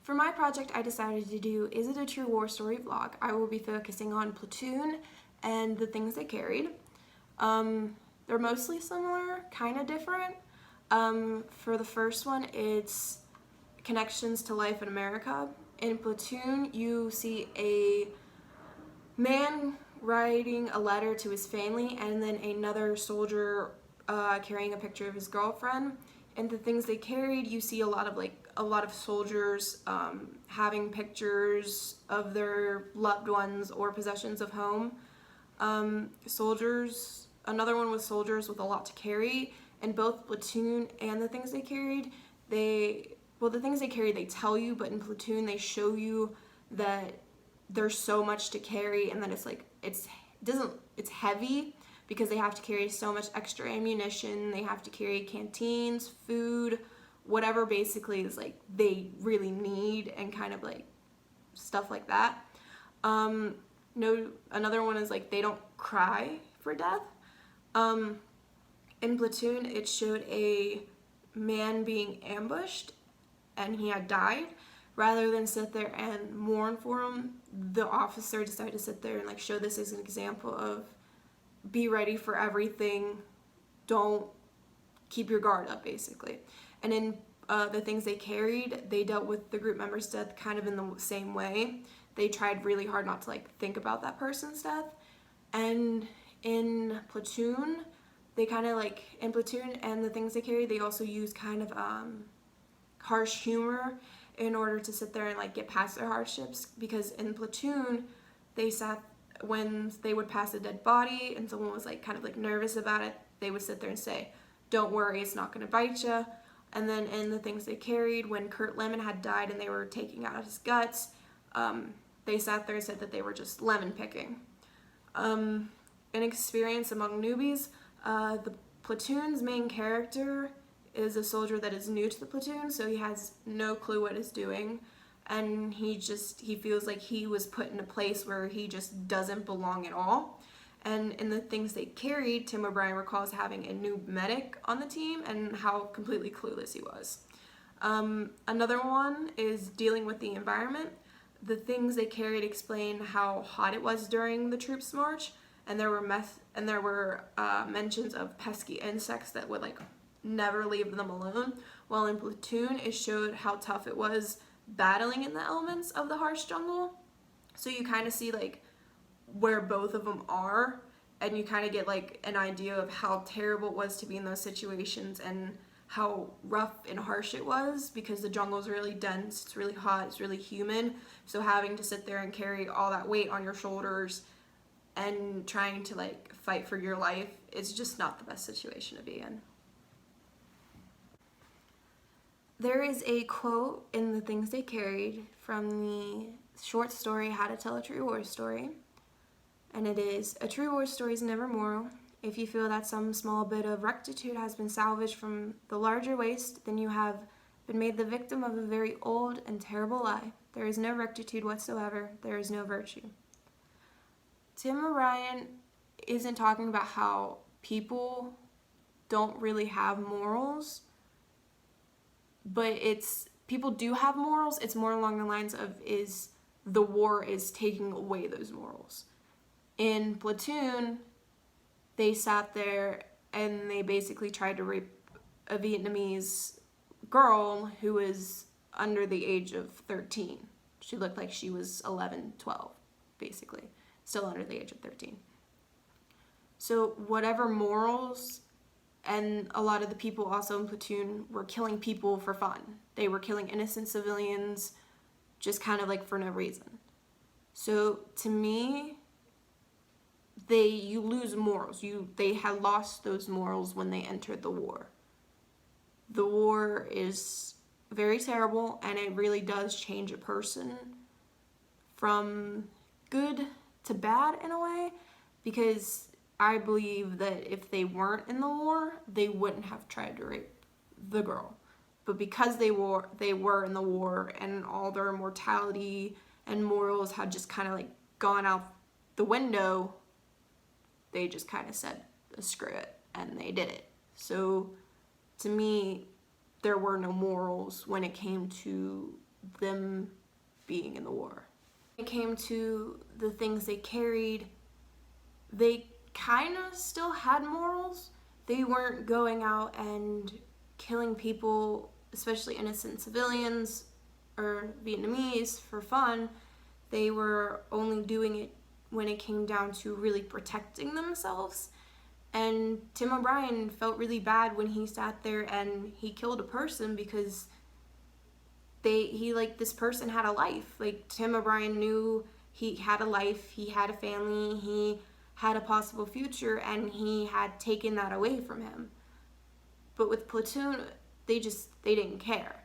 For my project, I decided to do Is It a True War Story vlog. I will be focusing on Platoon and the things they carried. They're mostly similar, kind of different. For the first one, it's connections to life in America. In Platoon, you see a man writing a letter to his family and then another soldier carrying a picture of his girlfriend. And the things they carried, you see a lot of soldiers having pictures of their loved ones or possessions of home. Another one was soldiers with a lot to carry. In both Platoon and the things they carried, the things they carried they tell you, but in Platoon they show you that there's so much to carry and that it's heavy because they have to carry so much extra ammunition. They have to carry canteens, food, whatever basically is like they really need, and kind of like stuff like that. Another one is like they don't cry for death. In Platoon, it showed a man being ambushed and he had died. Rather than sit there and mourn for him, the officer decided to sit there and like show this as an example of be ready for everything, don't keep your guard up basically. And in the things they carried, they dealt with the group member's death kind of in the same way. They tried really hard not to like think about that person's death. And in Platoon, in Platoon and the things they carried, they also use kind of harsh humor in order to sit there and like get past their hardships, because in Platoon when they would pass a dead body and someone was like kind of like nervous about it, they would sit there and say, don't worry, it's not going to bite you. And then in the things they carried, when Kurt Lemon had died and they were taking out his guts, they sat there and said that they were just lemon picking. An experience among newbies, the Platoon's main character is a soldier that is new to the platoon, so he has no clue what he's doing, and he feels like he was put in a place where he just doesn't belong at all. And in the things they carried, Tim O'Brien recalls having a new medic on the team and how completely clueless he was. Another one is dealing with the environment. The things they carried explain how hot it was during the troops march, and there were mentions of pesky insects that would like never leave them alone. While in Platoon, it showed how tough it was battling in the elements of the harsh jungle. So you kind of see like where both of them are, and you kind of get like an idea of how terrible it was to be in those situations and how rough and harsh it was, because the jungle is really dense, it's really hot, it's really humid. So having to sit there and carry all that weight on your shoulders and trying to like fight for your life, it's just not the best situation to be in. There is a quote in the things they carried from the short story How to Tell a True War Story, and it is, a true war story is never moral. If you feel that some small bit of rectitude has been salvaged from the larger waste, then you have been made the victim of a very old and terrible lie. There is no rectitude whatsoever. There is no virtue. Tim O'Brien isn't talking about how people don't really have morals, but people do have morals. It's more along the lines of the war is taking away those morals. In Platoon, they sat there and they basically tried to rape a Vietnamese girl who was under the age of 13. She looked like she was 11, 12, basically, still under the age of 13. So whatever morals, and a lot of the people also in Platoon were killing people for fun. They were killing innocent civilians just kind of like for no reason. So to me, you lose morals. They had lost those morals when they entered the war. The war is very terrible, and it really does change a person from good to bad in a way, because I believe that if they weren't in the war, they wouldn't have tried to rape the girl. But because they were in the war, and all their mortality and morals had just kind of like gone out the window, they just kind of said, screw it, and they did it. So to me, there were no morals when it came to them being in the war. When it came to the things they carried, they kind of still had morals. They weren't going out and killing people, especially innocent civilians or Vietnamese, for fun. They were only doing it when it came down to really protecting themselves. And Tim O'Brien felt really bad when he sat there and he killed a person because this person had a life. Like, Tim O'Brien knew he had a life, he had a family, he had a possible future, and he had taken that away from him. But with Platoon, they didn't care.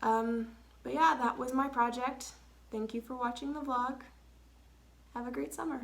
But yeah, that was my project. Thank you for watching the vlog. Have a great summer.